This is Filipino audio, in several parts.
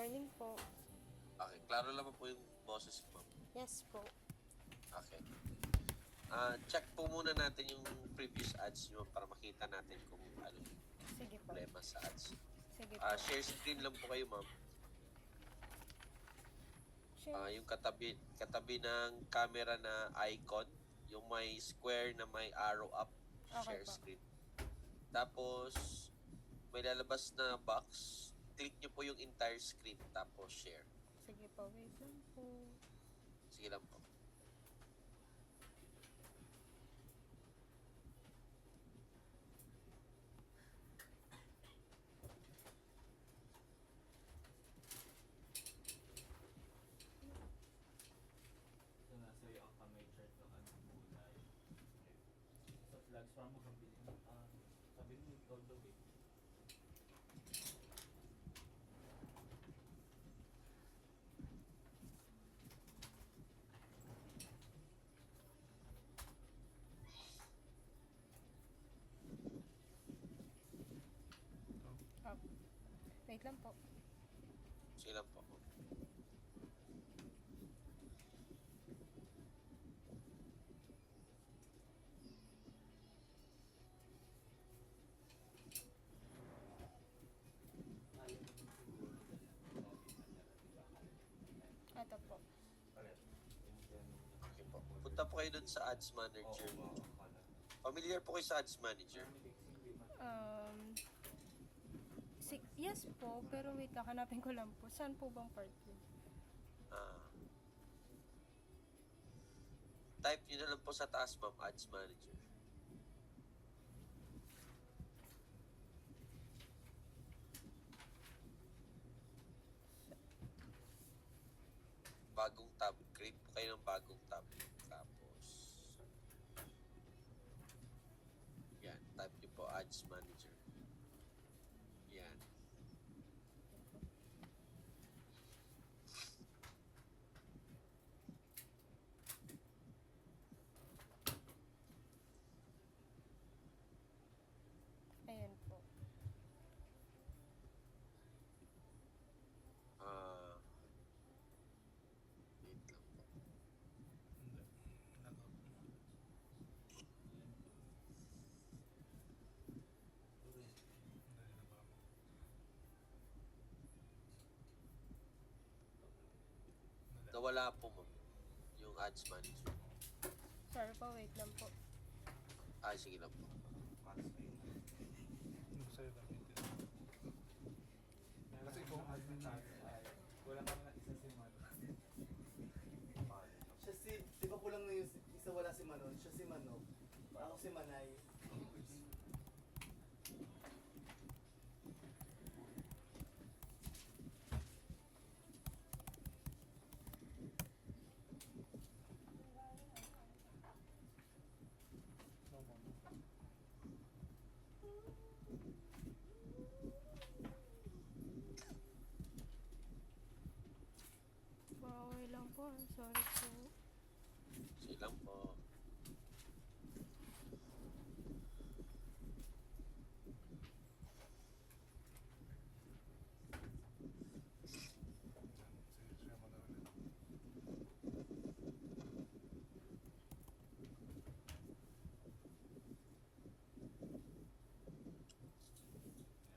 morning po. Okay, klaro naman po yung boses ko, ma'am. Yes po. Okay. Check po muna natin yung previous ads nyo para makita natin kung ano yung Sige po. problema sa ads. Sige po. Share screen lang po kayo, ma'am. Share. Yung katabi ng camera na icon, yung may square na may arrow up, Okay share po. screen. Tapos, may lalabas na box, click nyo po yung entire screen, tapos share. Sige po, wait lang po. Sige lang po. So, nasa iyo ang kamay chart ng anong kulay. Sa flags, parang makabili mo. Sabi mo, all the way. Up. Wait lang po. Sige lang po. Ayaw mo siguro na dahil diba? Ito po. Correct. Yung ganun. Okay po. Punta po kayo dun sa Ads Manager. Oo, akala. Familiar po kayo sa Ads Manager? Yes po, pero wait lang, hanapin ko lang po. Saan po bang part yun? Type nyo na lang po sa taas, ma'am, Ads Manager. Bagong tab. Create po kayo ng bagong tab. Tapos, yan. Type nyo po Ads Manager. Yan. Ayan po. Wait lang po. Hindi. Nako. Dali na ba ako? Dali. Nawala po, ma'am. Yung Ads Manager. Sorry po, wait lang po. Sige lang po. Yung sa'yo lang hindi. Kasi kung admin na wala kang na isa si Mano. Siya si, di ba kulang na yung isa wala si Manon, siya si Mano. Ako si Manay. no more. Okay lang po. Sorry po. Sige lang po. Sige, siya mo na ulit.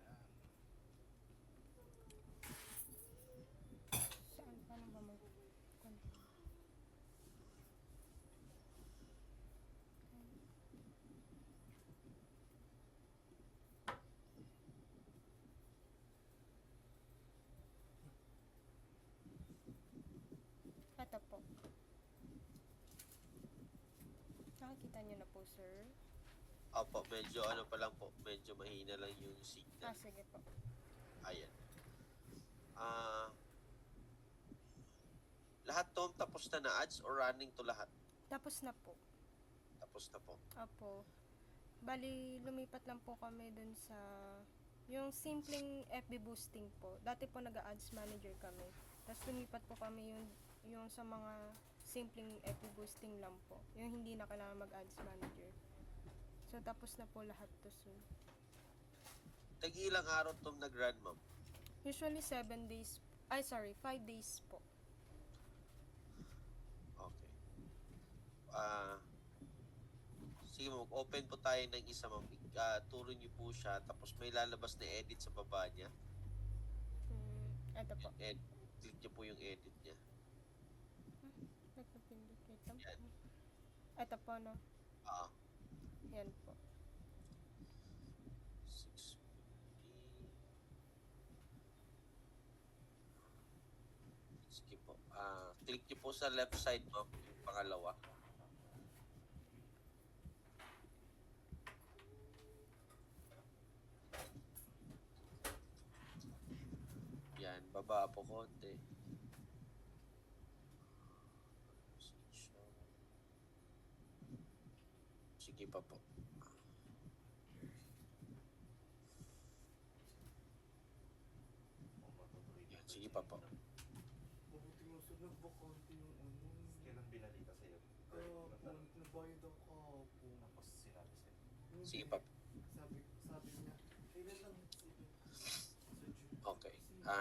Yan. Saan pa na ba mag-continue? Ito po. Nakikita niyo na po, sir. Opo, medyo ano pa lang po. Medyo mahina lang yung signal. Sige po. Ayan. Lahat to tapos na ads or running to lahat? Tapos na po. Tapos na po. Apo. Bali, lumipat lang po kami dun sa yung simpleng FB boosting po. Dati po nag-ads manager kami. Tapos lumipat po kami yung sa mga simpleng FB boosting lang po. Yung hindi na kailangan mag-ads manager. So, tapos na po lahat to soon. Tag-ilang araw itong nag-run, ma'am? Usually 7 days. Ay, sorry, 5 days po. Okay. Sige, mag-open po tayo ng isa, ma'am. Turo niyo po siya, tapos may lalabas na edit sa baba niya. Ito po. Click niyo po yung edit niya. Nagpapindot. Wait lang. Yan. Ito po, no? Ah, Yan po. 650. Sige po. Click niyo po sa left side, ma'am, yung pangalawa. Yan, baba po konti. Sige pa po. Yan, sige pa po. Mabuti mo sunod ba konti yung ano. Kailan binalita sa'yo? Nabayad ako kahapon. Tapos sinabi sa'yo. Hindi. Sige pa po. Sabi niya, kailan lang sige. Sa June. Okay.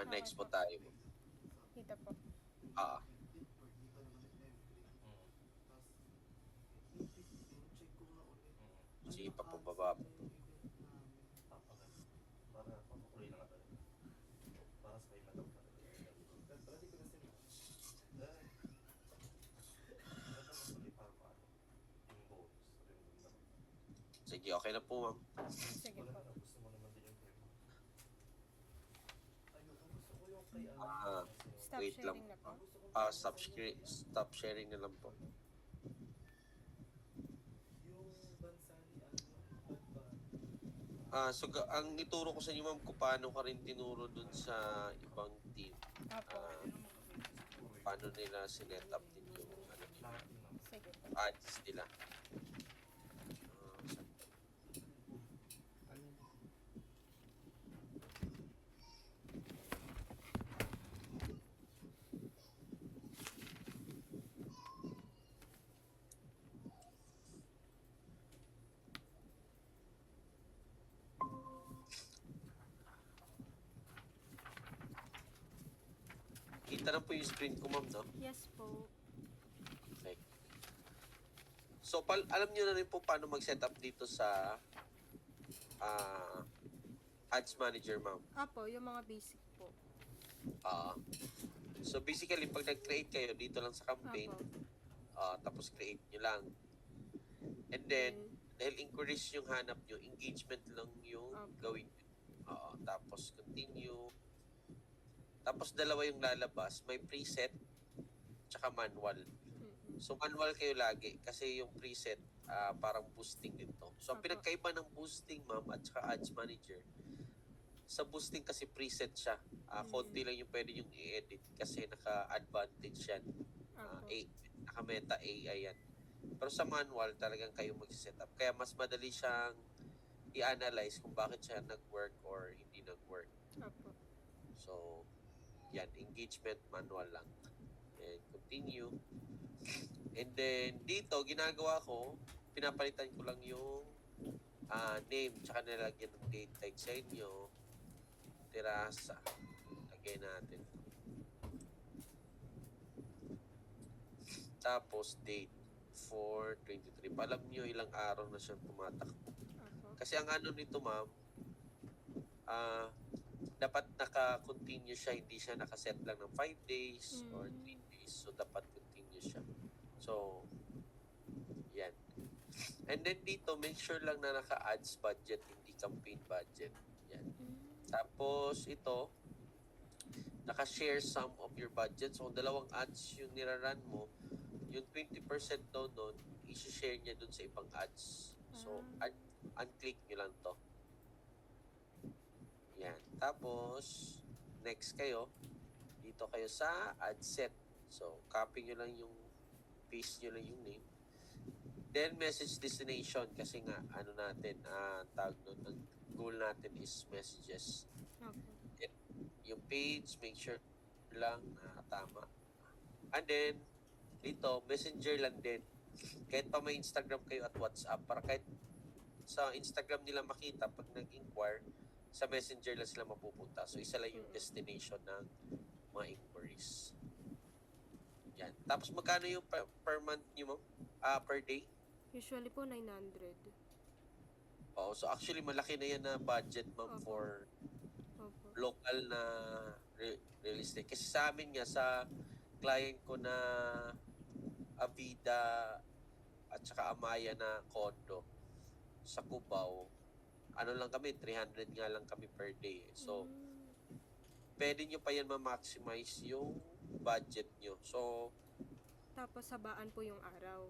Next po tayo. Dito po. Birthday pa naman ni Emily. Tapos, 8:15, check ko nga ulit. Sige pa po, baba po. Para papakuloy na ka talaga. Para sa kayo madam ka talaga. Pwede ko na sila. Para paano? Yung bonus. Yung naman. Sige, okay na po, ma'am. Sige Wala po. na, gusto mo naman din yung primo. Ayoko, gusto ko yung kay Stop Wait lang. sharing na po. gusto ko Stop sharing na lang po. yung bansa ni Alba. Ang ituro ko sa inyo, ma'am, kung paano ka rin tinuro dun sa ibang team. Apo. Paano nila sinet up din yung Lahat din naman. Sige po. ads nila. Kita na po yung screen ko, ma'am, no? Yes po. Okay. So, alam nyo na rin po paano mag-set up dito sa Ads Manager, ma'am. Apo, yung mga basic po. So, basically, pag nag-create kayo dito lang sa campaign, Apo. tapos create nyo lang. And then, dahil inquiries yung hanap nyo, engagement lang yung gawin nyo. Tapos, continue. Tapos, dalawa yung lalabas. May preset, tsaka manual. So, manual kayo lagi kasi yung preset, parang boosting dito. So, ang Apo. pinagkaiba ng boosting, ma'am, at saka ads manager, sa boosting kasi preset siya. Konti lang yung pwede yung i-edit kasi naka-advantage yan. Apo. Naka-meta AI yan. Pero sa manual, talagang kayo mag-setup. Kaya mas madali siyang i-analyze kung bakit siya nag-work or hindi nag-work. Apo. So, yan, engagement manual lang. And continue. And then, dito, ginagawa ko, pinapalitan ko lang yung name, tsaka nilagyan ng date tag sa inyo. Terasa. Lagay natin. Tapos, date 4/23. Alam nyo ilang araw na siyang tumatakbo. Apo. Kasi ang ano nito, ma'am, dapat naka-continue siya, hindi siya nakaset lang ng 5 days or 3 days. So, dapat continue siya. So, yan. And then dito, make sure lang na naka-ads budget, hindi campaign budget. Yan. Tapos, ito, naka-share some of your budget. So, kung dalawang ads yung niraran mo, yung 20% daw nun, isi-share niya dun sa ibang ads. So, unclick nyo lang to. Yan. Tapos, next kayo, dito kayo sa ad set. So, copy nyo lang yung, paste nyo lang yung name. Then, message destination. Kasi nga, ano natin, tawag nun, ang goal natin is messages. Apo. Yung page, make sure lang na tama. And then, dito, messenger lang din. Kahit pa may Instagram kayo at WhatsApp, para kahit sa Instagram nila makita, pag nag-inquire, sa messenger lang sila mapupunta. So, isa lang yung destination ng mga inquiries. Yan. Tapos magkano yung per month nyo, ma'am? Per day? Usually po 900. Oo, so actually malaki na yan na budget, ma'am, Opo. for Opo. local na real estate. Kasi sa amin nga, sa client ko na Avida at saka Amaya na condo sa Cubao, ano lang kami, 300 nga lang kami per day. So, pwede nyo pa yan ma-maximize yung budget nyo. So, Tapos sabaan po yung araw.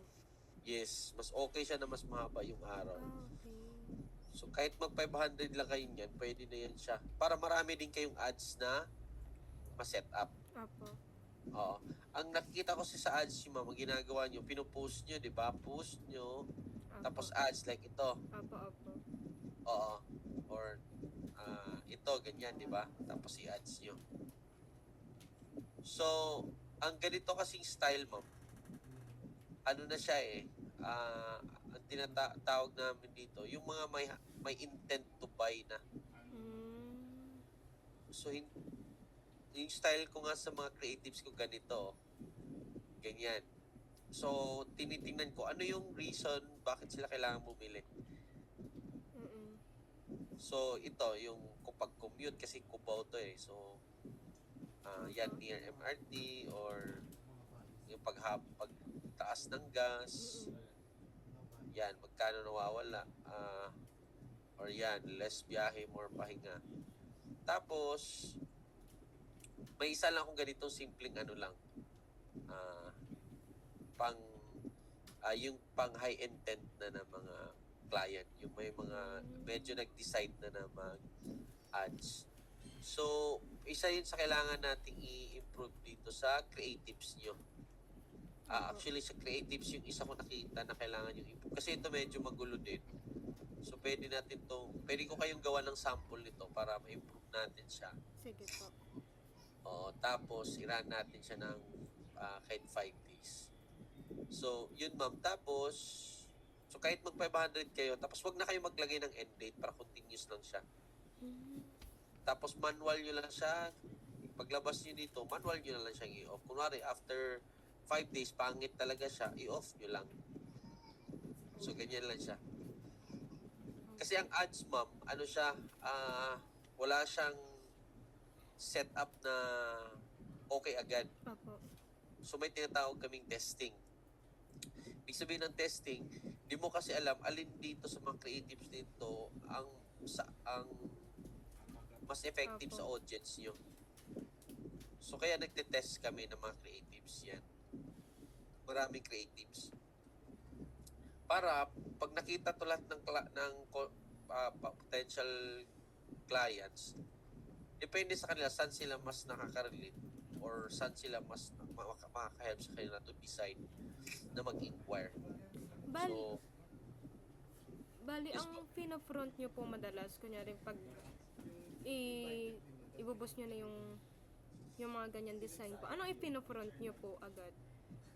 yes, mas okay siya na mas mahaba yung araw. Okay. So, kahit mag 500 lang kayo yan, pwede na yan siya. Para marami din kayong ads na ma-set up. Opo. Oo. Ang nakikita ko sa ads yung mga ginagawa nyo, pinupost nyo, di ba? Post nyo, Opo. tapos ads like ito. Opo, opo. Oo. Or ito, ganyan, di ba? Tapos i-ads nyo. So, ang ganito kasing style, ma'am, ano na siya ang tinatawag namin dito, yung mga may intent to buy na. Mm. So, yung style ko nga sa mga creatives ko ganito, ganyan. So, tinitingnan ko, ano yung reason bakit sila kailangan bumili. Mm-mm. So, ito, yung kapag commute, kasi Cubao to So, yan, near MRT, or yung pagtaas ng gas, yan, magkano nawawala, or yan, less biyahe, more pahinga. Tapos, may isa lang akong ganitong simpleng ano lang, yung pang high intent na mga client, yung may mga medyo nag-decide na mag-ads. So, isa yun sa kailangan nating i-improve dito sa creatives nyo. Actually, sa creatives, yung isa ko nakita na kailangan yung improve. Kasi ito medyo magulo din. So, pwede ko kayong gawa ng sample nito para ma-improve natin siya. Sige po. Oo, tapos, i-run natin siya ng kahit 5 days. So, yun, ma'am. Tapos, so kahit mag 500 kayo, tapos wag na kayo maglagay ng end date para continuous lang siya. Tapos, manual nyo lang siya. Paglabas nyo dito, manual nyo na lang siya i-off. Kunwari, after 5 days, pangit talaga siya, i-off nyo lang. So, ganyan lang siya. Kasi ang ads, ma'am, ano siya, wala siyang setup na okay agad. Opo. So, may tinatawag kaming testing. Ibig sabihin ng testing, di mo kasi alam alin dito sa mga creatives dito ang mas effective Opo. sa audience nyo. So, kaya nagte-test kami ng mga creatives yan. Maraming creatives. Para, pag nakita to lahat ng potential clients, depende sa kanila saan sila mas nakaka-relate or saan sila mas makaka-help sa kanila to decide na mag-inquire. Bali, So, yes, ang pina-front nyo po madalas, kunyari pag ibubos nyo na yung mga ganyan design po, anong ipina-front nyo po agad?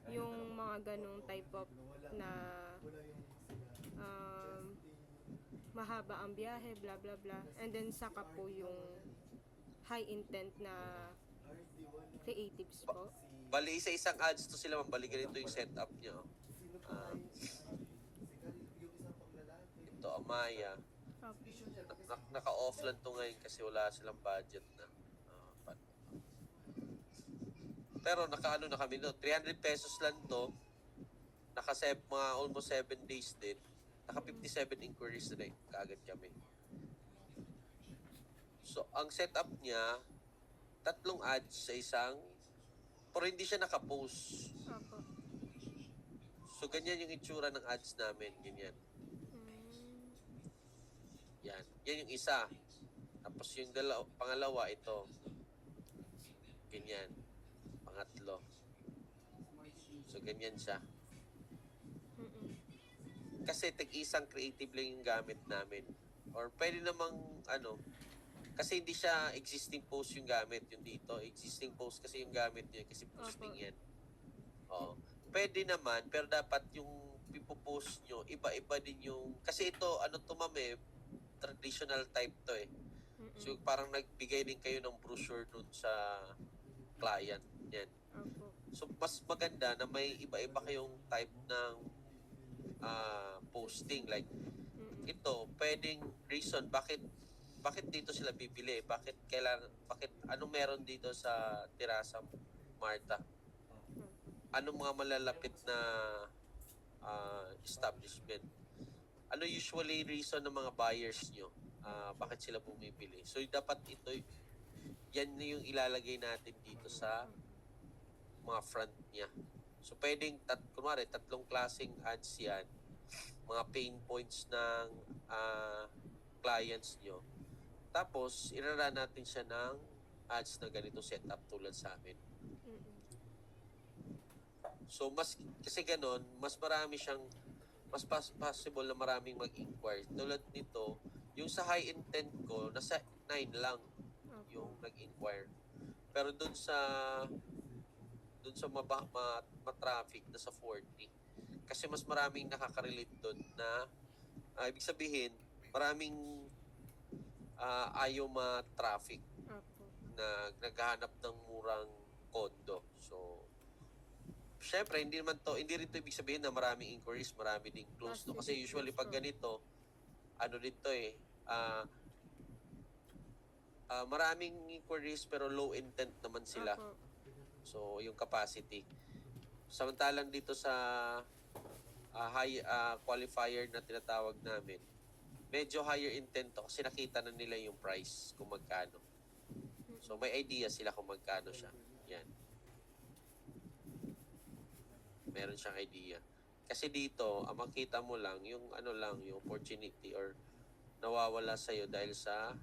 Yung mga ganong type of na mahaba ang biyahe, bla bla bla, and then saka po yung high intent na creatives po. bali isa-isang ads to sila, mabali ganito yung setup nyo. Ito, Amaya. Naka-off lang to ngayon kasi wala silang budget na. Pero naka-ano na kami no, 300 pesos lang to. Mga almost 7 days din. Naka 57 inquiries na rin. Kaagad kami. So, ang setup niya, 3 ads sa isang, pero hindi siya naka-post. Opo. So, ganyan yung itsura ng ads namin. Ganyan. Yan. Yan yung isa. Tapos yung pangalawa, ito. Ganyan. Pangatlo. So, ganyan siya. Kasi tig-isang creative lang yung gamit namin. Or pwede namang, kasi hindi siya existing post yung gamit yung dito. Existing post kasi yung gamit niya kasi posting yan. Oo. Pwede naman, pero dapat yung ipopost nyo, iba-iba din yung, kasi ito, ma'am traditional type to So, parang nagbigay din kayo ng brochure dun sa client. Yan. Opo. So, mas maganda na may iba-iba kayong type ng posting. Like, Mm-mm. ito, pwedeng reason bakit dito sila bibili? Bakit anong meron dito sa Terasa Marta? Anong mga malalapit na establishment? Ano usually reason ng mga buyers nyo? Bakit sila bumibili? So, dapat ito, yan na yung ilalagay natin dito sa mga front niya. So, pwedeng, kunwari, 3 klaseng ads yan. Mga pain points ng clients nyo. Tapos, irara natin siya ng ads na ganito setup tulad sa amin. Mm-mm. So, kasi ganun, mas possible na maraming mag-inquire. Tulad nito, yung sa high intent ko, nasa 9 lang Opo. yung nag-inquire. Pero dun sa ma-traffic na sa 40. Kasi mas maraming nakaka-relate dun na ibig sabihin, maraming ayaw ma-traffic Opo. na naghahanap ng murang kondo. So, syempre, hindi rin to ibig sabihin na maraming inquiries, marami ding close. No? Kasi usually pag ganito, ano dito maraming inquiries pero low intent naman sila. Opo. So, yung capacity. Samantalang dito sa high qualifier na tinatawag namin, medyo higher intent to kasi nakita na nila yung price kung magkano. So, may idea sila kung magkano siya. Yan. Meron siyang idea. Kasi dito, ang makita mo lang, yung yung opportunity or nawawala sa'yo dahil sa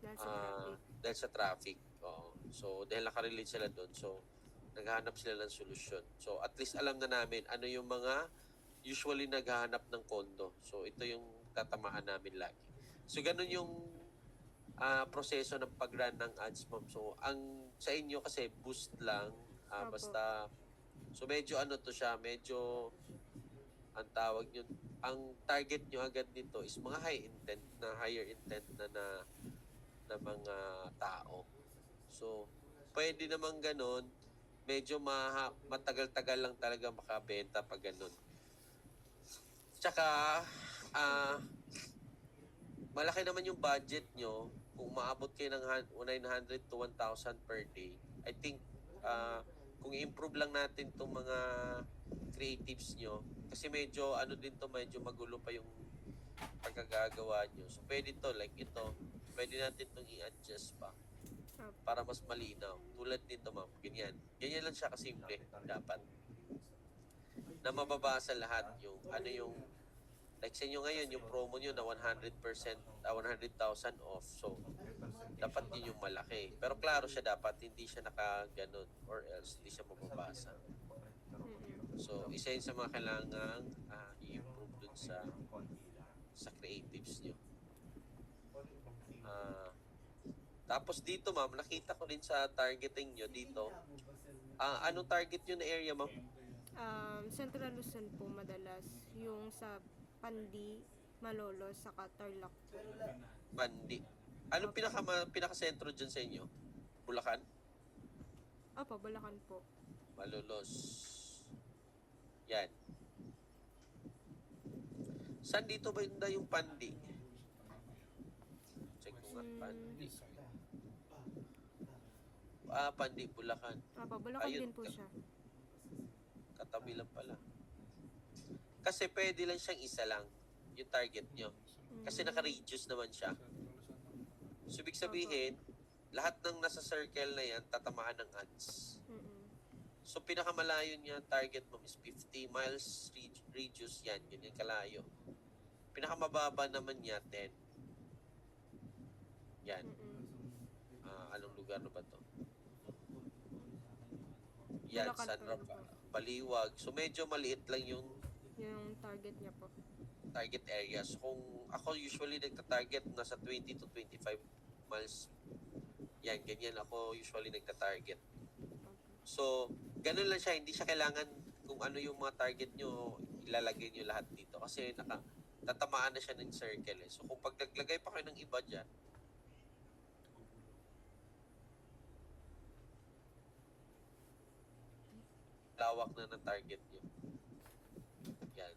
Dahil sa traffic. dahil sa traffic. Oo. So, dahil nakarelate sila doon. So, naghahanap sila ng solusyon. So, at least alam na namin ano yung mga usually naghahanap ng kondo. So, ito yung tatamaan namin lagi. So, ganun yung proseso ng pag-run ng ads, ma'am. So, sa inyo kasi boost lang. Opo. Basta, so medyo to siya, medyo ang tawag nyo, ang target nyo agad nito is mga higher intent na mga tao. So, pwede naman ganun, medyo matagal-tagal lang talaga makabenta pag ganun. Tsaka, malaki naman yung budget nyo kung maabot kayo ng 900 to 1,000 per day. I think, kung i-improve lang natin itong mga creatives nyo, kasi medyo medyo magulo pa yung pagkagagawa nyo. So, pwede to, like ito, pwede natin itong i-adjust pa para mas malinaw. Tulad nito, ma'am, ganyan. Ganyan lang siya kasimple, dapat. Na mababasa lahat yung, like sa inyo ngayon, yung promo nyo na 100%, 100,000 off. So, dapat yun yung malaki. Pero klaro siya dapat, hindi siya nakaganon or else hindi siya mababasa. Mm-mm. So, isa yun sa mga kailangang i-improve dun sa creatives nyo. Tapos dito, ma'am, nakita ko din sa targeting nyo dito. Anong target nyo na area, ma'am? Central Luzon po madalas. Yung sa Pandi, Malolos, saka Tarlac po. Pandi. Anong pinaka-sentro dyan sa inyo? Bulacan? Opo, Bulacan po. Malolos. Yan. Saan dito ba yung Pandi? Check ko nga, Pandi. Pandi, Bulacan. Opo, Bulacan Ayun, din po siya. Katabi lang pala. Kasi pwede lang siyang isa lang yung target nyo. Kasi naka-reduce naman siya. So, ibig sabihin, lahat ng nasa circle na yan, tatamaan ng ads. Mm-mm. So, pinakamalayo niya, target mo is 50 miles radius yan. Yun yung kalayo. Pinakamababa naman niya, 10. Yan. Mm-mm. Anong lugar na ba to? Yan, Bulacan San po Rafael. yun po. Baliwag. So, medyo maliit lang yung Yung target niya po. target area. So, kung ako usually nagta-target nasa 20 to 25 miles. Yan, ganyan ako usually nagta-target. So, ganun lang siya. Hindi siya kailangan kung ano yung mga target nyo, ilalagay nyo lahat dito. Kasi tatamaan na siya ng circle eh. So, kung pag naglagay pa kayo ng iba dyan, lawak na ng target nyo. Yan.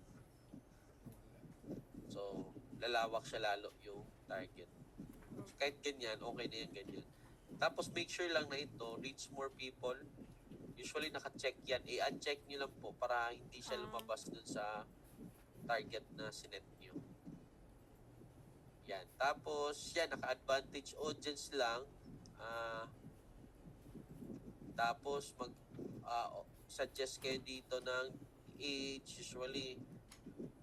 So, lalawak siya lalo yung target. Kahit ganyan, okay na yan ganyan. Tapos make sure lang na ito, reach more people. Usually naka-check yan. I-uncheck nyo lang po para hindi siya lumabas dun sa target na sinet nyo. Yan. Tapos, yan, naka-advantage audience lang. Tapos, suggest kayo dito ng age. Usually,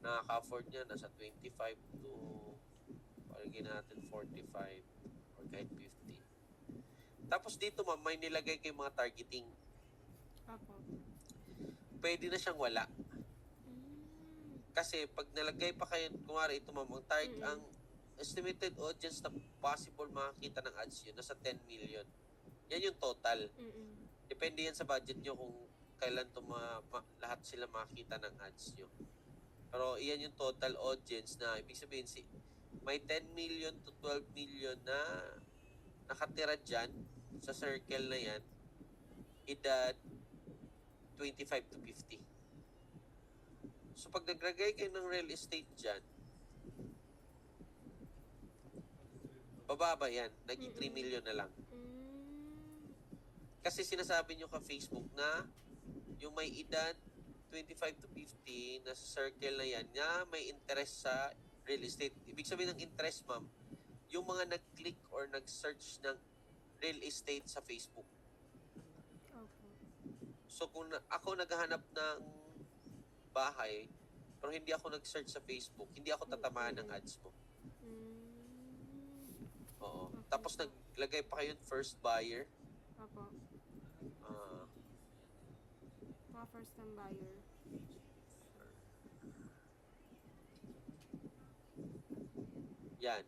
nakaka-afford niya. Nasa 25 to, palagay natin 45 or kahit 50. Tapos dito, ma'am, may nilagay kayong mga targeting. Opo. Pwede na siyang wala. Kasi pag nalagay pa kayo, kumari ito ma'am, ang estimated audience na possible makakita ng ads yun, nasa 10 million. Yan yung total. Depende yan sa budget nyo kung kailan lahat sila makakita ng ads nyo. Pero iyan yung total audience na ibig sabihin may 10 million to 12 million na nakatira dyan sa circle na yan, edad 25 to 50. So pag naglagay kayo ng real estate dyan, bababa yan, naging 3 million na lang. Kasi sinasabi nyo ka Facebook na yung may edad 25 to 50 na sa circle na yan, na may interest sa real estate. Ibig sabihin ng interest, ma'am, yung mga nag-click or nag-search ng real estate sa Facebook. Opo. So kung ako naghahanap ng bahay, pero hindi ako nag-search sa Facebook, hindi ako tatamaan ng ads mo. Oo. Okay. Tapos naglagay pa kayo ng first buyer. Opo. Ah, Mga first time buyer. yan.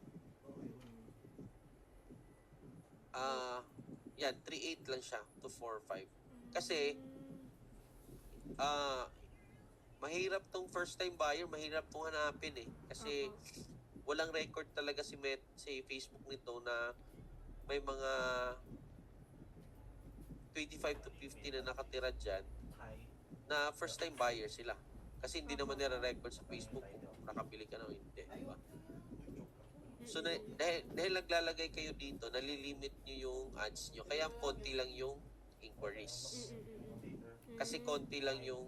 Yan, 3.8 lang siya to 4.5. Kasi, mahirap tong first time buyer, mahirap tong hanapin eh. Kasi, walang record talaga si Facebook nito na may mga 25 to 50 na nakatira dyan na first time buyer sila. Kasi hindi naman nire-record sa Facebook kung nakabili ka na o hindi. Diba? So, dahil naglalagay kayo dito, nalilimit nyo yung ads nyo. Kaya konti lang yung inquiries. Kasi konti lang yung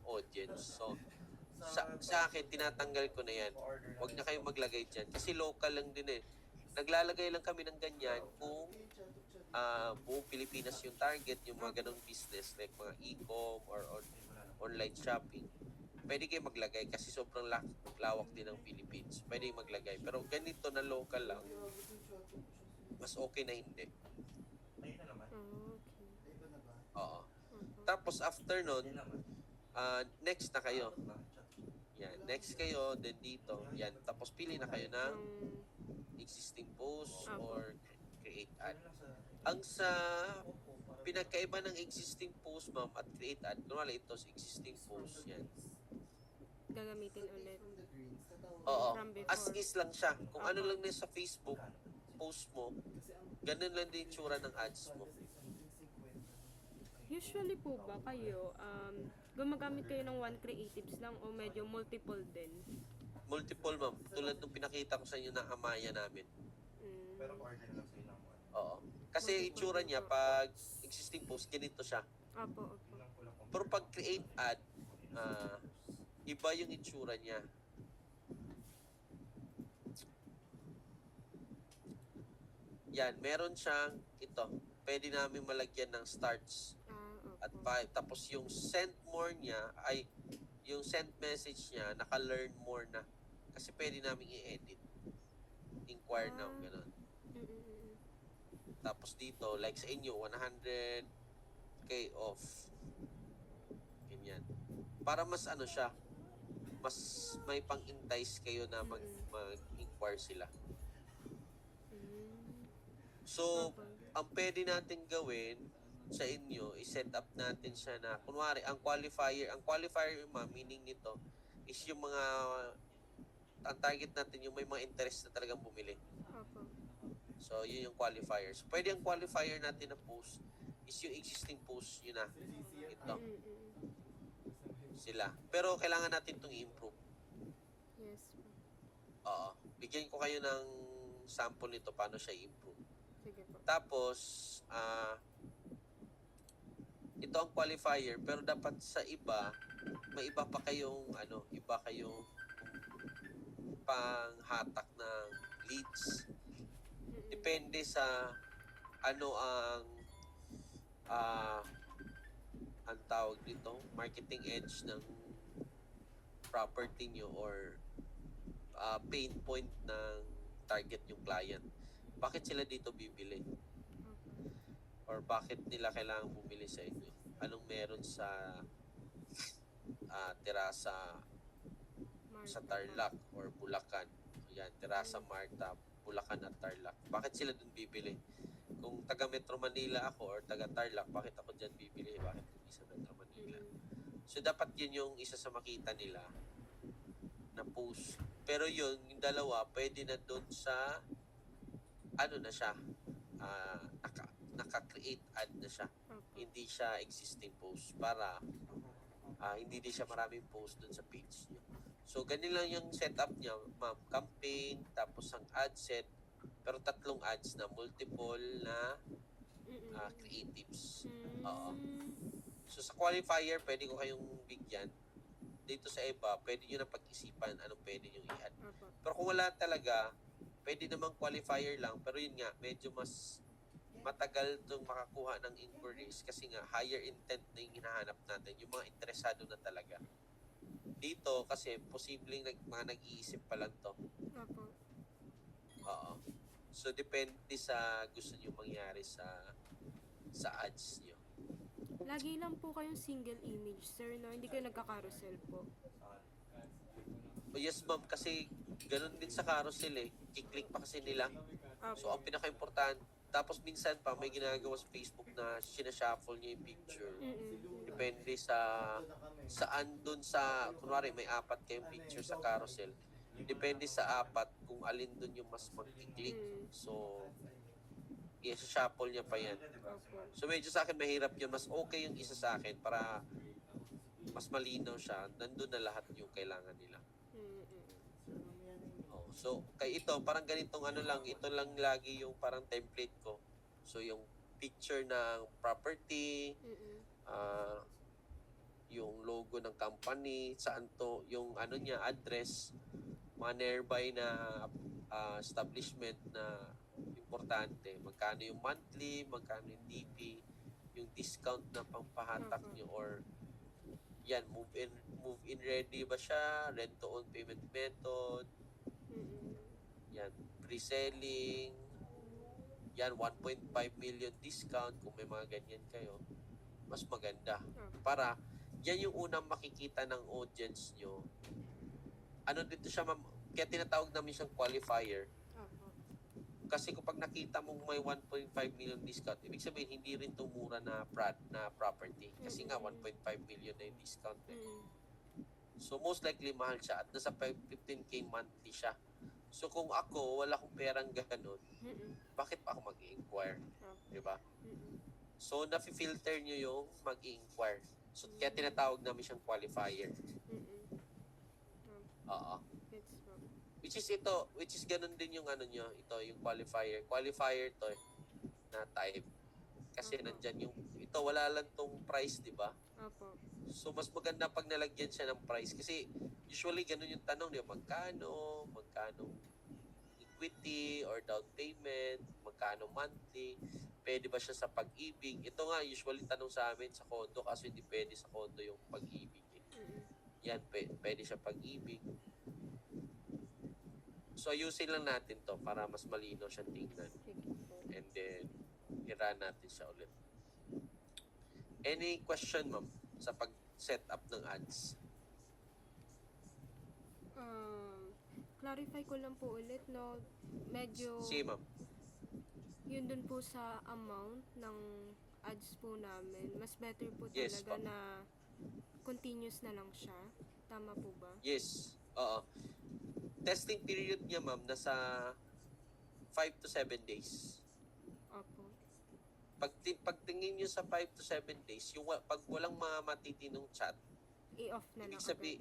audience. So, sa akin, tinatanggal ko na yan. Huwag na kayong maglagay dyan. Kasi local lang din eh. Naglalagay lang kami ng ganyan kung buong Pilipinas yung target, yung mga ganong business like mga e-com or online shopping. Pwede kayo maglagay kasi sobrang lawak din ng Philippines. Pwede kayo maglagay. Pero ganito na local lang, mas okay na hindi. Okay. Oo. Tapos after nun, next na kayo. Yan, next kayo, then dito. Yan, tapos pili na kayo ng existing post or create ad. Ang sa pinagkaiba ng existing post, ma'am, at create ad, kunwari ito sa existing post, yan. Gagamitin ulit. Oo, From before. as is lang siya. Kung ano lang na sa Facebook post mo, ganun lang din tsura ng ads mo. Usually po ba kayo, gumagamit kayo ng one creatives lang o medyo multiple din? Multiple, ma'am. Tulad nung pinakita ko sa inyo na Amaya namin. Pero order na lang sa'yo ng one. Oo. Kasi itsura niya, pag existing post, ganito siya. Opo. Pero pag create ad, iba yung itsura niya. Yan, meron siyang ito. Pwede namin malagyan ng starts at 5. Tapos yung send more niya ay yung send message niya, naka-learn more na. Kasi pwede namin i-edit. Inquire now, gano'n. Tapos dito, like sa inyo, 100k off. Ganyan. Para mas siya, mas may pang-entice kayo na mag-inquire sila. So, ang pwede natin gawin sa inyo, i-set up natin siya na, kunwari, ang qualifier, ma'am, meaning nito, is yung mga, ang target natin yung may mga interest na talagang bumili. Opo. So, yun yung qualifier. So, pwede ang qualifier natin na post is yung existing post yun na. Ito, Mm-mm. sila. Pero kailangan natin itong i-improve. Yes po. Oo. Bigyan ko kayo ng sample nito paano siya i-improve. Sige po. Tapos, ito ang qualifier, pero dapat sa iba, may iba pa kayong, iba kayong panghatak ng leads. Mm-mm. Depende sa ano ang tawag dito, marketing edge ng property nyo or pain point ng target yung client. Bakit sila dito bibili? Or bakit nila kailangan bumili sa inyo? Anong meron sa Terasa sa Tarlac or Bulacan? Yan, Terasa, Marta, Bulacan at Tarlac. Bakit sila dun bibili? Kung taga Metro Manila ako or taga Tarlac, bakit ako dyan bibili? Bakit hindi sa Metro Manila? So, dapat yun yung isa sa makita nila na post. Pero yun, yung dalawa, pwede na doon sa na siya, naka-create ad na siya. Hindi siya existing post para hindi din siya maraming post doon sa page niyo. So, ganun lang yung setup niya, ma'am. Campaign, tapos ang ad set, pero 3 ads na multiple na creatives. Oo. So, sa qualifier, pwede ko kayong bigyan. Dito sa iba, pwede nyo na pag-isipan anong pwede nyo i-add. Pero kung wala talaga, pwede namang qualifier lang. Pero yun nga, medyo mas matagal itong makakuha ng inquiries kasi nga, higher intent na yung hinahanap natin. Yung mga interesado na talaga. Dito, kasi posibleng mga nag-iisip pa lang to. Opo. Oo. So, depende sa gusto nyo mangyari sa ads nyo. Lagi lang po kayong single image, sir, no? Hindi kayo nagka-carousel po. Oh, yes, ma'am, kasi ganun din sa carousel eh. Kiklik pa kasi nila. So, ang pinaka-important, tapos minsan pa may ginagawa sa Facebook na sinashuffle niya yung picture. Depende sa saan dun sa, kunwari may 4 kayong picture sa carousel. Depende sa 4 kung alin dun yung mas mag-click. So, i-shuffle niya pa yan. Opo. So, medyo sa akin mahirap yun. Mas okay yung isa sa akin para mas malinaw siya. Nandun na lahat yung kailangan nila. Oh, so, kay ito, parang ganitong ito lang lagi yung parang template ko. So, yung picture ng property, yung logo ng company, saan to, yung niya, address, mga nearby na establishment na importante. Magkano yung monthly, magkano yung DP, yung discount na pampahatak nyo or yan, move in ready ba siya, rent to own payment method, yan, pre-selling, yan, 1.5 million discount kung may mga ganyan kayo, mas maganda. Para, yan yung unang makikita ng audience nyo. Dito siya, kaya tinatawag namin siyang qualifier. Kasi kapag nakita mong may 1.5 million discount, ibig sabihin, hindi rin ito mura na property. Kasi nga, 1.5 million na yung discount. So, most likely, mahal siya. At nasa 15K monthly siya. So, kung ako, wala akong perang ganun, bakit pa ako mag-i-inquire? Diba? So, nafi-filter nyo yung mag-i-inquire. So, kaya tinatawag namin siyang qualifier. Oo. Which is ganun din yung nyo, ito, yung qualifier. Qualifier to na type. Kasi nandyan ito, wala lang tong price, di ba? Opo. So, mas maganda pag nalagyan siya ng price. Kasi, usually, ganun yung tanong, di ba? Magkano equity or down payment, magkano monthly, pwede ba siya sa pag-ibig? Ito nga, usually tanong sa amin sa condo kasi hindi pwede sa condo yung pag-ibig. Yan, pwede siya pag-ibig. So, ayusin lang natin to para mas malinaw siya tingnan. And then, i-run natin siya ulit. Any question, ma'am, sa pag-set up ng ads? Clarify ko lang po ulit, no? Medyo, Sige, ma'am. yun dun po sa amount ng ads po namin. Mas better po Yes, talaga ma'am. na continuous na lang siya. Tama po ba? Yes. Oo. Testing period niya, ma'am, nasa 5 to 7 days. Opo. Pagtingin nyo sa 5 to 7 days, pag walang mga matitinong chat, I-off na lang ibig sabi,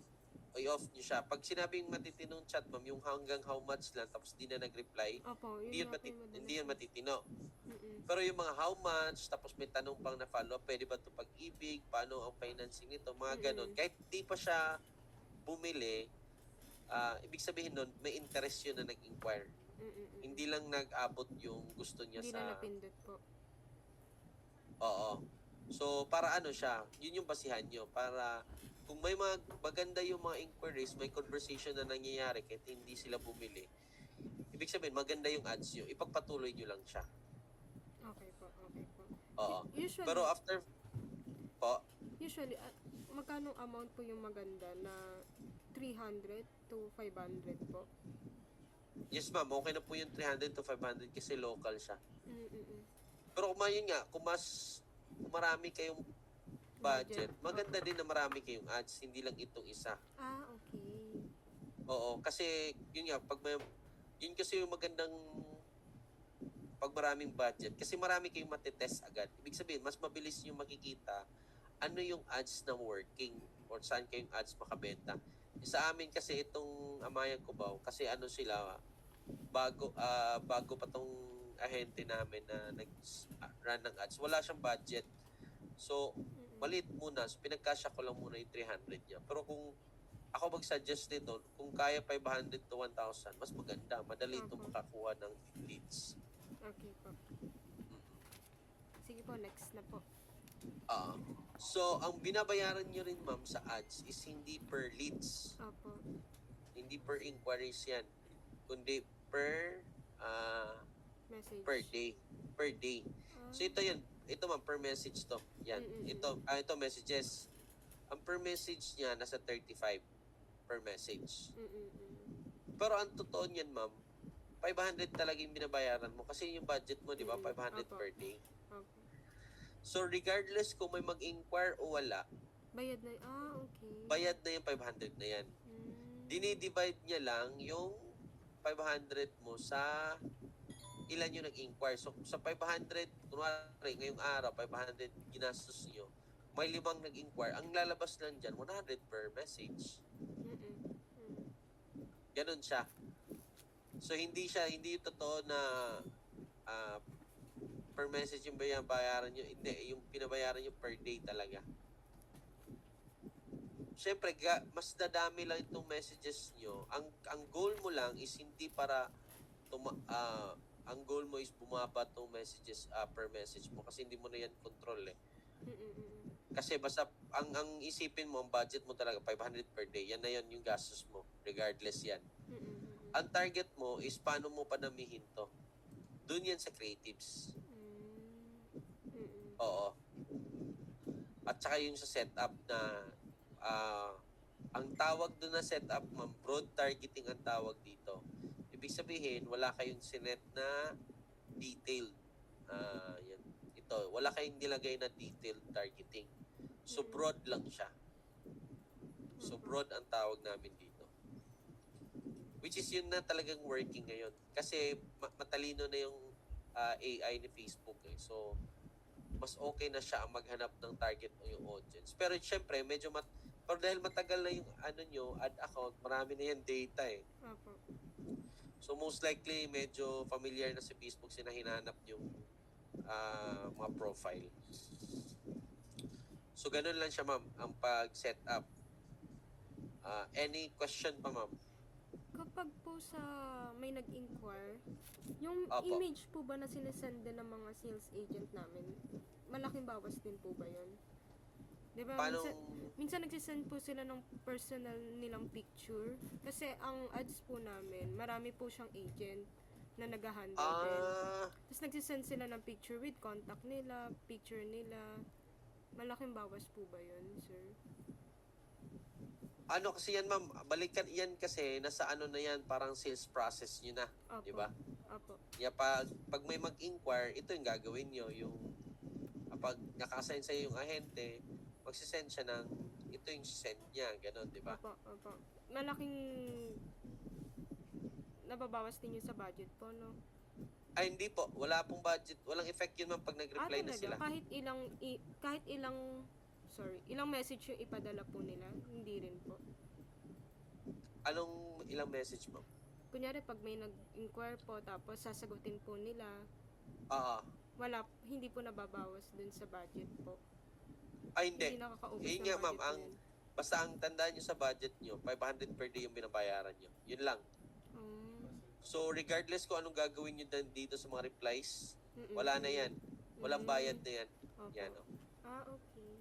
i-off nyo siya. Pag sinabing matitinong chat, ma'am, yung hanggang how much lang, tapos di na nag-reply, Opo, hindi yun yan, nga po yung madalas. hindi yan matitino. Mm-mm. Pero yung mga how much, tapos may tanong pang na follow, pwede ba ito pag-ibig, paano ang financing nito, mga ganun. Mm-mm. Kahit di pa siya bumili, ibig sabihin nun, may interest yun na nag-inquire. Mm-mm. Hindi lang nag-abot yung gusto niya Hindi sa... na napindot po. Oo. So, para ano siya, yun yung basihan nyo. Para kung may mga maganda yung mga inquiries, may conversation na nangyayari kahit hindi sila bumili, ibig sabihin, maganda yung ads nyo. Ipagpatuloy nyo lang siya. Okay po, okay po. Oo. Usually, Pero after po, usually magkano amount po yung maganda na 300 to 500 po? yes ma'am, okay na po yung 300 to 500 kasi local siya. Mm-mm. Pero kung yun nga, kung marami kayong budget, maganda din na marami kayong ads, hindi lang itong isa. Ah, okay. Oo, kasi yun nga, yun kasi yung magandang pag maraming budget. Kasi marami kayong matitest agad. Ibig sabihin, mas mabilis yung makikita ano yung ads na working or saan kayong ads makabenta. Sa amin kasi itong Amayan Cubao, kasi ano sila, bago pa tong ahente namin na nag-run ng ads, wala siyang budget. So, Mm-mm. maliit muna. So, pinagkasya ko lang muna yung 300 niya. Pero kung ako mag-suggest nito, kung kaya 500 to 1,000, mas maganda. Madali ito Opo. makakuha ng leads. Okay po. Sige po, next na po. So, ang binabayaran nyo rin, ma'am, sa ads is hindi per leads. Opo. Hindi per inquiries yan. Kundi per Message. per day. Per day. Ah, So, ito yan. Ito, ma'am, per message to. Yan. Mm-mm. Ito messages. Ang per message niya, nasa 35 per message. mm-mm. Pero ang totoo niyan, ma'am, 500 talaga yung binabayaran mo. Kasi yung budget mo, di ba? 500 Opo. per day. Opo. So, regardless kung may mag-inquire o wala, Bayad na, okay. bayad na yung 500 na yan. Mm. Dinidivide niya lang yung 500 mo sa ilan yung nag-inquire. So, sa 500, kunwari, ngayong araw, 500 ginastos niyo, may 5 nag-inquire, ang lalabas lang dyan, 100 per message. Mm-mm. Mm. Ganon siya. So, hindi yung totoo na per message yung binabayaran nyo. Hindi, yung pinabayaran nyo per day talaga. Siyempre, mas dadami lang itong messages nyo. Ang goal mo lang is hindi para ang goal mo is bumaba itong messages per message mo kasi hindi mo na yan control eh. Mm-mm. Kasi basta ang isipin mo, ang budget mo talaga 500 per day. Yan na yan yung gastos mo. Regardless yan. Mm-mm. Ang target mo is paano mo panamihin to. Doon yan sa creatives. Mm-mm. Oo. At saka yung sa setup na ang tawag doon na setup, ma'am, broad targeting ang tawag dito. Ibig sabihin, wala kayong sinet na detailed. Yan. Ito, wala kayong nilagay na detailed targeting. So, broad lang siya. So, broad ang tawag namin dito. Which is yun na talagang working ngayon. Kasi matalino na yung AI ni Facebook eh. So, mas okay na siya ang maghanap ng target o yung audience. Pero syempre, pero dahil matagal na yung ad account, marami na yan data eh. Opo. So most likely, medyo familiar na si Facebook na hinanap yung mga profile. So ganun lang siya, ma'am, ang pag-set up. Any question pa, ma'am? Kapag po sa may nag-inquire, yung Opo. image po ba na sinesend din ng mga sales agent namin, malaking bawas din po ba yun? Diba, Paano? minsan nagsisend po sila ng personal nilang picture. Kasi ang ads po namin, marami po siyang agent na nag-handle din. Tapos nagsisend sila ng picture with contact nila, picture nila. Malaking bawas po ba yun, sir? Ano kasi yan, ma'am, balikan yan kasi nasa na yan, parang sales process nyo na. Opo. Di ba? Opo. Kaya pag may mag-inquire, ito yung gagawin nyo. Yung pag naka-assign sa'yo yung ahente, magsisend siya ng ito yung send niya, gano'n, di ba? Opo, opo. Malaking nababawas din yun sa budget po, no? Ay, hindi po. Wala pong budget. Walang effect yun, ma'am, pag nag-reply na talaga? sila. Ilang message yung ipadala po nila? Hindi rin po. Anong ilang message, ma'am? Kunyari, pag may nag-inquire po, tapos sasagutin po nila, hindi po nababawas dun sa budget po. Ay, Hindi hindi. nakakaubos Eh, ng nga, budget ma'am, na yun. basta ang tandaan nyo sa budget nyo, 500 per day yung binabayaran nyo. Yun lang. So, regardless kung anong gagawin nyo dito sa mga replies, wala na yan. Walang bayad na yan. Opo. Yan, oh. Okay.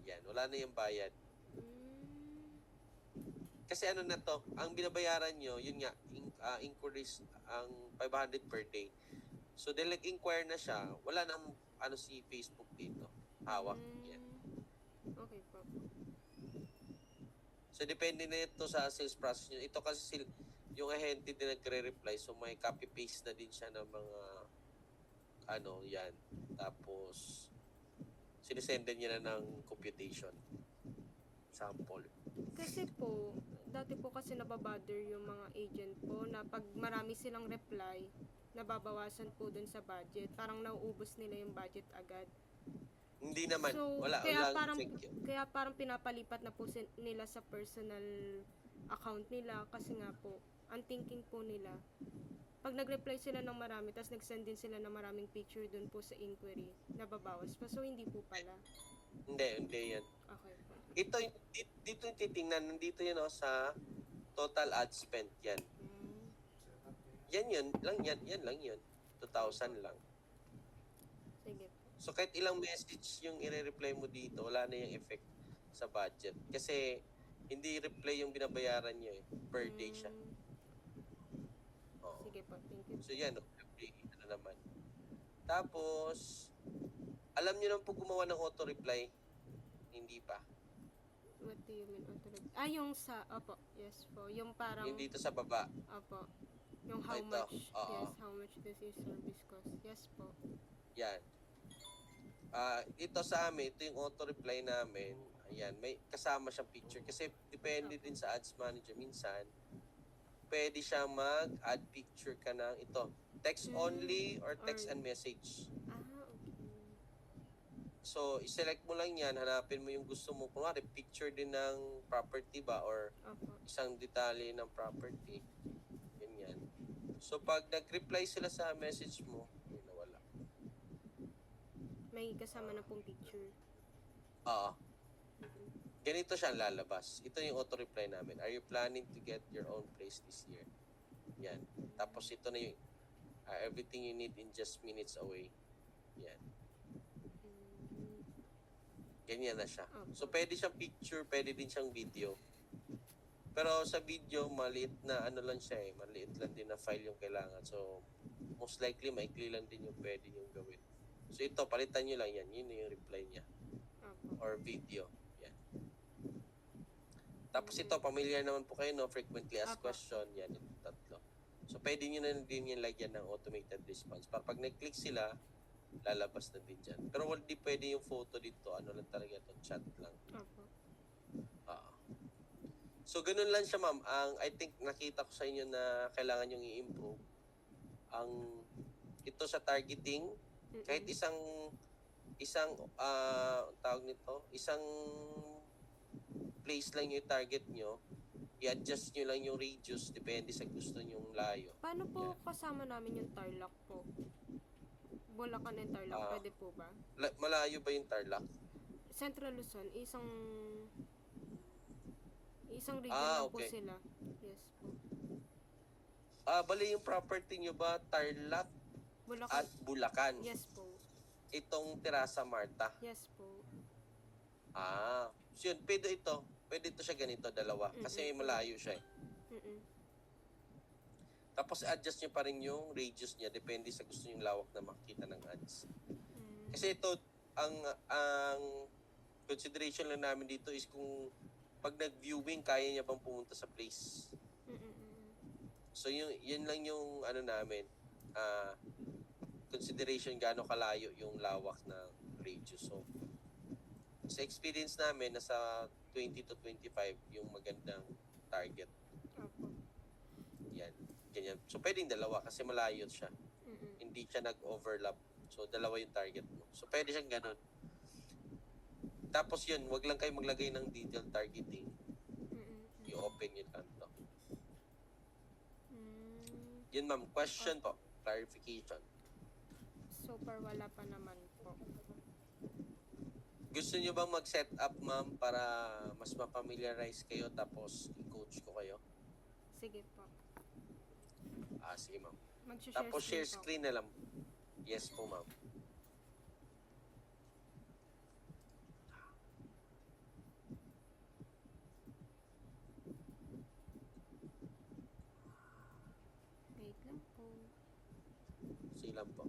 Yan, wala na yung bayad. Mm. Kasi ano na to, ang binabayaran nyo, yun nga, inquiries, ang 500 per day. So, dahil nag-inquire na siya, wala nang si Facebook dito. Hawak. Yan. Okay po. So, depende na ito sa sales process nyo. Ito kasi yung ahente din nagre-reply, so may copy-paste na din siya ng mga yan. Tapos, sinisendan niya na ng computation. Sample. Kasi po, dati po kasi nababother yung mga agent po na pag marami silang reply, nababawasan po dun sa budget. Parang nauubos nila yung budget agad. Hindi naman. So, Wala. kaya parang pinapalipat na po nila sa personal account nila kasi nga po, ang thinking po nila, pag nag-reply sila ng marami, tapos nag-send din sila ng maraming picture dun po sa inquiry, nababawas pa. So, hindi po pala. Hindi yan. Okay po. Ito, dito yung titingnan, nandito yun sa total ad spent yan. Yan lang yun. 2,000 lang. Sige po. So, kahit ilang message yung i-reply mo dito, wala na yung effect sa budget. Kasi, hindi reply yung binabayaran nyo per day siya. Oo. Sige po, thank you. So, yan, every naman. Tapos, alam nyo naman po gumawa ng auto-reply? Hindi pa. What do you mean auto-reply? Yung opo, yes po. Yung parang, Yung dito sa baba. opo. Yung how Ito, much, oo. yes, how much does your service cost? Yes po. Yan. Ito sa amin, ito yung auto-reply namin. Ayan, may kasama siyang picture. Kasi depende din sa ads manager. Minsan, pwede siya mag-add picture ka ng ito. Text only or text and message. Okay. So, iselect mo lang yan, hanapin mo yung gusto mo. Kunwari, picture din ng property ba or Opo. isang detalye ng property. Ganyan. So, pag nag-reply sila sa message mo, yun, nawala. May kasama na pong picture. Oo. Ganito siya lalabas. Ito yung auto-reply namin. Are you planning to get your own place this year? Yan. Tapos ito na yung everything you need in just minutes away. Yan. Ganyan na siya. So, pwede siyang picture, pwede din siyang video. Pero sa video, maliit na lang siya maliit lang din na file yung kailangan. So, most likely, maikli lang din yung pwede yung gawin. So, ito, palitan nyo lang yan. Yun yung reply niya. Opo. Or video. Yan. Tapos ito, familiar naman po kayo, no? Frequently asked Apo. question. Yan, ito tatlo. So, pwede nyo na din yung lagyan ng automated response. Para pag nag-click sila, lalabas na din dyan. Pero hindi pwede yung photo dito. Ano lang talaga ito? Chat lang. Opo. So, ganun lang siya, ma'am. I think nakita ko sa inyo na kailangan yung i-improve. Ito sa targeting, kahit isang tawag nito, isang place lang yung target nyo, i-adjust nyo lang yung radius, depende sa gusto nyong layo. Paano po kasama namin yung Tarlac po? Bulacan and Tarlac, pwede po ba? Malayo ba yung Tarlac? Central Luzon, isang region lang po okay. sila. Yes po. Bali yung property nyo ba, Tarlac Bulacan. at Bulacan? Yes po. Itong Terasa Marta. Yes po. So yun, pwede ito siya ganito, dalawa. Kasi malayo siya Tapos adjust nyo pa rin yung radius niya, depende sa gusto yung lawak na makikita ng ads. Kasi ito, ang consideration lang namin dito is kung pag nag-viewing, kaya niya bang pumunta sa place. So yun lang yung namin, consideration gaano kalayo yung lawak ng radius. So, sa experience namin, nasa 20 to 25 yung magandang target. Opo. Yan. Ganyan. So, pwedeng dalawa kasi malayo siya. hindi siya nag-overlap. So, dalawa yung target mo. So, pwede siyang ganun. Tapos yun, wag lang kayo maglagay ng detail targeting. I-open yun lang to. Yun ma'am, question po. Clarification. So far, wala pa naman po. Gusto nyo bang mag-set up ma'am para mas ma-familiarize kayo tapos i-coach ko kayo? Sige po. Sige ma'am. Mag-share Tapos share po. screen na lang. Yes po ma'am. Wait lang po. Silang po.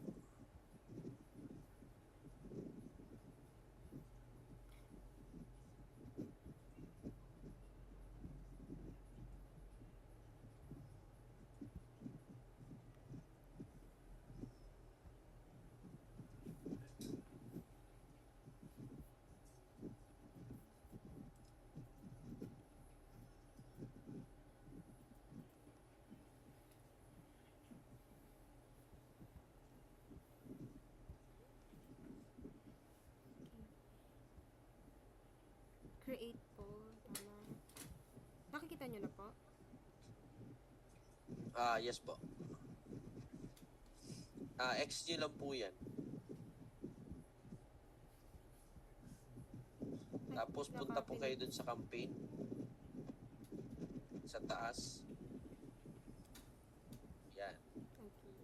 Create po. Tama. Nakikita nyo na po? Yes po. X nyo lang po yan. Tapos punta po kayo dun sa campaign. Sa taas. Yan. Okay.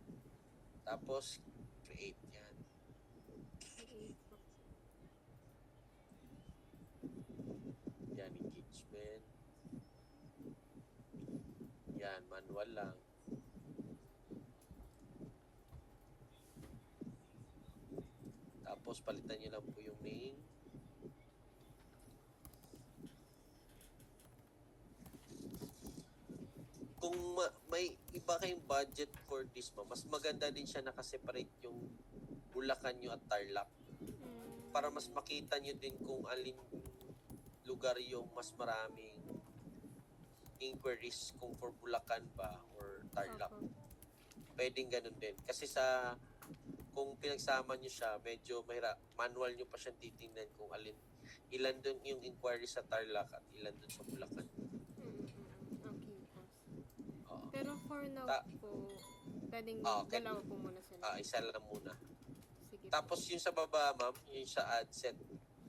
Tapos create yan. Create po. Yan, engagement. Yan, manual lang. Tapos palitan nyo lang po yung name. Kung may iba kayong budget for this, mas maganda din siya nakaseparate yung Bulacan nyo at Tarlac. Para mas makita nyo din kung alin lugar yung mas maraming inquiries, kung for Bulacan ba or Tarlac. Opo. Pwedeng ganun din. Kasi kung pinagsama nyo siya, medyo manual nyo pa siyang titingnan kung ilan dun yung inquiries sa Tarlac at ilan dun sa Bulacan. Okay po. Oo. Pero for now po, pwedeng Okay. dalawa po muna sila. Isa lang muna. Sige po. Tapos yung sa baba, ma'am, yung sa ad set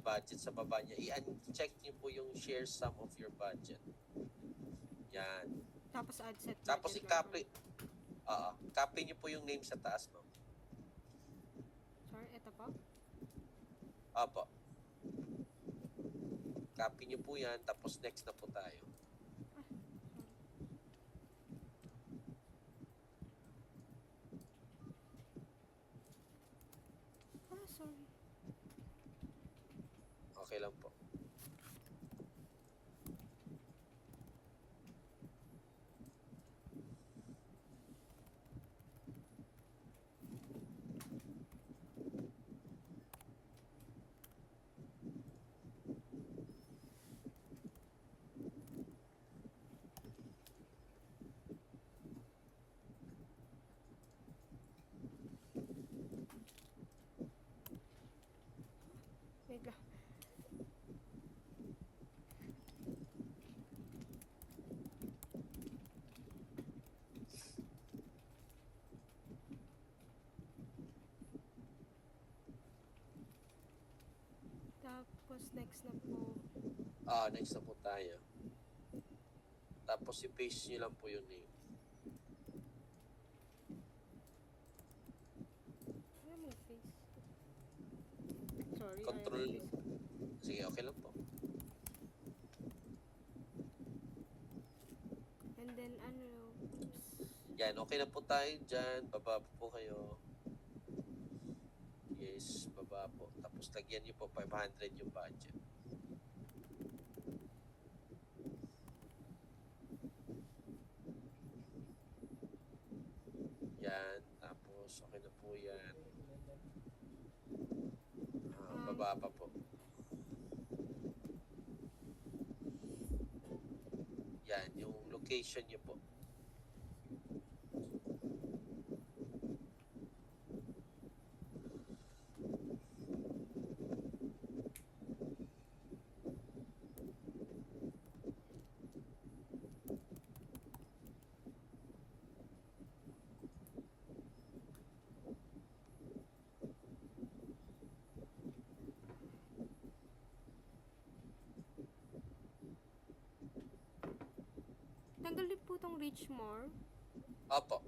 budget sa baba niya, i-check niyo po yung share sum of your budget. Yan. Tapos add set. Tapos budget i-copy. lang Copy niyo po yung name sa taas, ma'am. po. Sorry, ito po? Opo. Copy niyo po yan, tapos next na po tayo. Sorry. Okay lang po. Wait lang. Tapos next na po. Next na po tayo. Tapos i-paste niyo lang po yung name. Ano may face? Sorry, Control. ayaw may face. Sige, okay lang po. And then oops. Yan, okay na po tayo dyan. Baba po kayo. Yes, baba po. Tapos lagyan niyo po 500 yung budget. Yan. Tapos okay na po yan. Baba pa po. Yan, yung location niyo po. Tanggal din po tong reach more. Opo.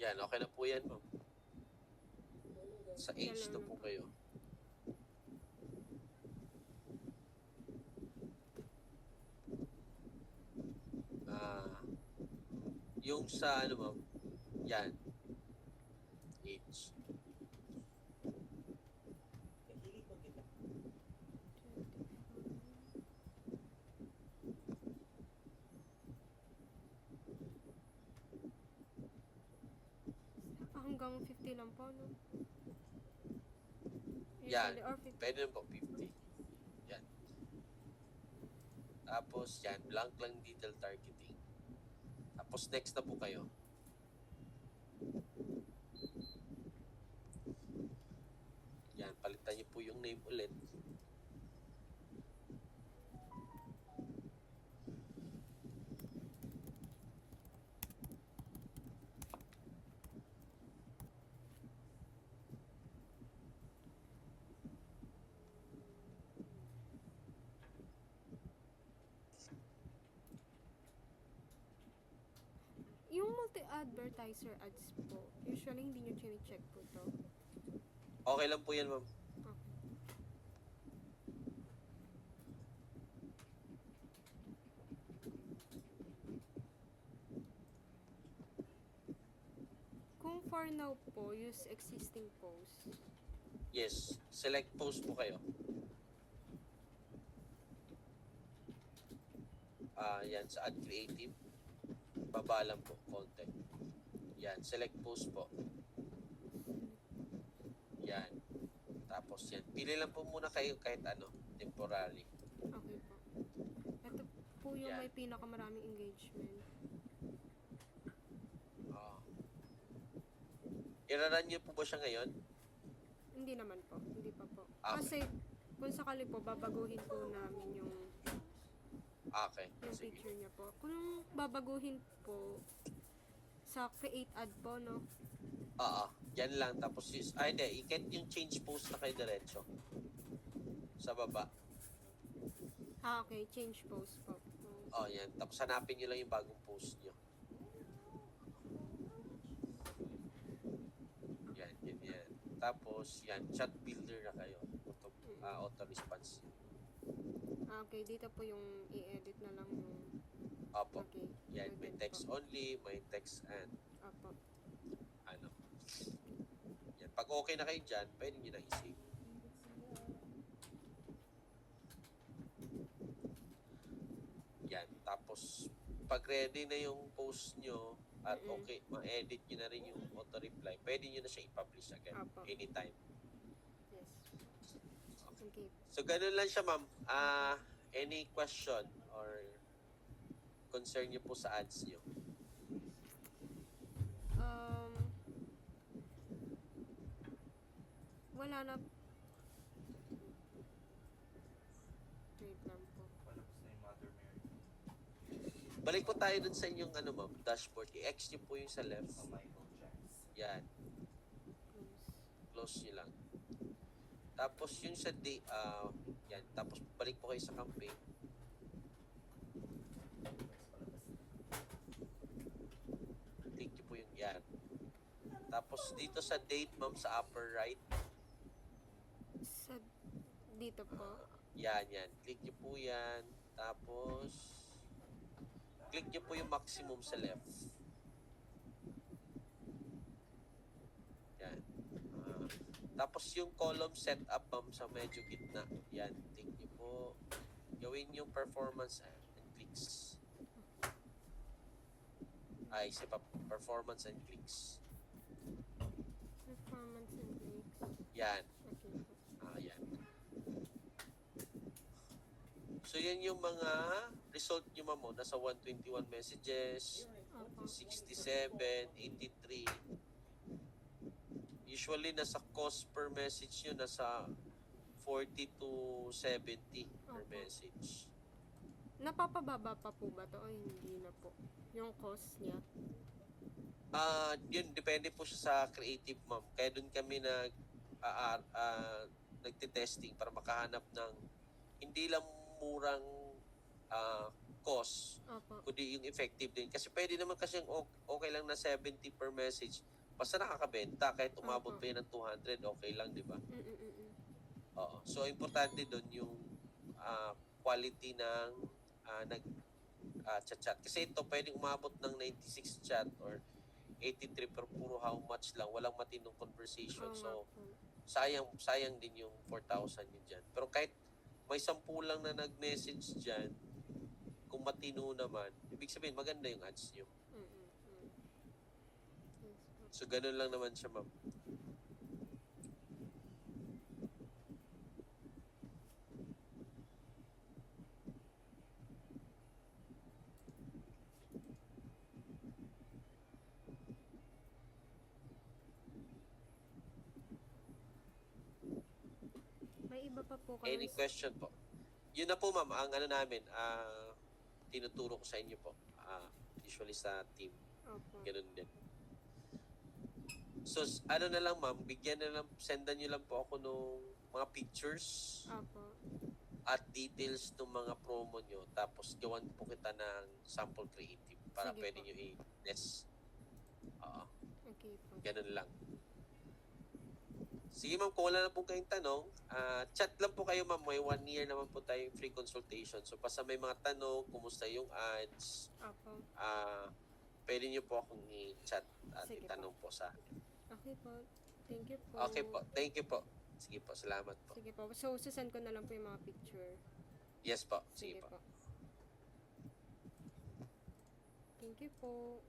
Yan, okay na po yan, ma'am. Sa age na po kayo. Ah, yung sa ano, ma'am, yan. Age. Hanggang 50 lang po, no? Yan. Usually, or 50. Pwede na po 50. Yan. Tapos yan, blank lang detail targeting. Tapos next na po kayo. Yan, palitan niyo po yung name ulit. Yung multi-advertiser ads po, usually hindi nyo chine-check po to. Okay lang po yan, ma'am. Okay. Kung for now po, use existing post. Yes. Select post po kayo. Yan, sa add creative. Baba lang po, konti. Yan, select post po. Yan. Tapos yan. Pili lang po muna kayo kahit ano, temporary. Okay po. Ito po yung Yan. may pinakamaraming engagement. Iraran niyo po ba siya ngayon? Hindi naman po. Hindi pa po. Okay. Kasi kung sakali po, babaguhin po namin yung Okay. Sige. picture niya po. Kung babaguhin po sa create ad po, no? Oo. Yan lang. Tapos hindi. Yung change post na kayo diretso. Sa baba. Okay. Change post po. Oh, yan. Tapos hanapin niyo lang yung bagong post niyo. Yan. Tapos, yan. Chat builder na kayo. Auto response. Okay. Dito po yung i-edit na lang yung... Opo. Okay. Yan. May Noted text po. only, may text and Opo. ano. Yan. Pag okay na kayo dyan, pwede nyo na i-save. Yan. Tapos, pag ready na yung post nyo at Mm-mm. okay, ma-edit nyo na rin yung auto-reply, pwede nyo na siya i-publish agad. Opo. Anytime. Yes. Okay. So, ganun lang siya, ma'am. Any question or concern nyo po sa ads nyo? Wala na. Wait lang po. Palabas na yung Mother Mary. Balik po tayo dun sa inyong ano, ma'am, dashboard. I-X nyo po yung sa left. Sa Michael Jackson. Yan. Close. Close nyo lang. Tapos yung sa day, yan. Tapos balik po kayo sa campaign. Click nyo po yung yan. Tapos dito sa date, ma'am, sa upper right. Sa dito po. Yan. Click nyo po yan. Tapos, click nyo po yung maximum sa left. Yan. Tapos yung column setup, ma'am, sa medyo gitna. Yan. Click nyo po. Gawin yung performance and clicks. Ay, isa pa. Performance and clicks. Performance and clicks. Yan. Okay po. Yan. So, yan yung mga result nyo, ma'am. Nasa 121 messages, Opo. 67, 83. Usually, nasa cost per message nyo, nasa 40 to 70 per Opo. message. Napapababa pa po ba to o hindi na po? Yung cost niya? Yun, depende po siya sa creative, ma'am. Kaya dun kami nagte-testing para makahanap ng hindi lang murang cost, Opo. kundi yung effective din. Kasi pwede naman kasi okay lang na 70 per message. Basta nakakabenta, kahit umabot Opo. pa yun ng 200, okay lang, di ba? Mm-mm-mm. Oo. So, importante doon yung quality ng chat-chat. Kasi ito, pwedeng umabot ng 96 chat or 83 pero puro how much lang. Walang matinong conversation. Oo nga So, po. sayang din yung 4,000 yun dyan. Pero kahit may 10 lang na nag-message dyan, kung matino naman, ibig sabihin, maganda yung ads nyo. Mm-mm-mm. Yes po. So, ganun lang naman siya, ma'am. May iba pa po Any kami. question po? Yun na po, ma'am, ang ano namin, tinuturo ko sa inyo po. Usually sa team. Opo. Ganun din. So, ano na lang, ma'am, sendan nyo lang po ako nung mga pictures Opo. at details ng mga promo nyo. Tapos, gawan po kita ng sample creative para Sige pwede po. nyo i-test. Oo, Okay po. ganun lang. Sige, ma'am, kung wala na po kayong tanong, chat lang po kayo, ma'am. May 1 year naman po tayong free consultation. So, basta may mga tanong, kumusta yung ads, Opo. pwede nyo po akong i-chat at Sige itanong po sa akin. Okay po. Thank you po. Okay po. Thank you po. Sige po. Salamat po. Sige po. So, susend ko na lang po yung mga picture. Yes po. Sige Sige po. po. Thank you po.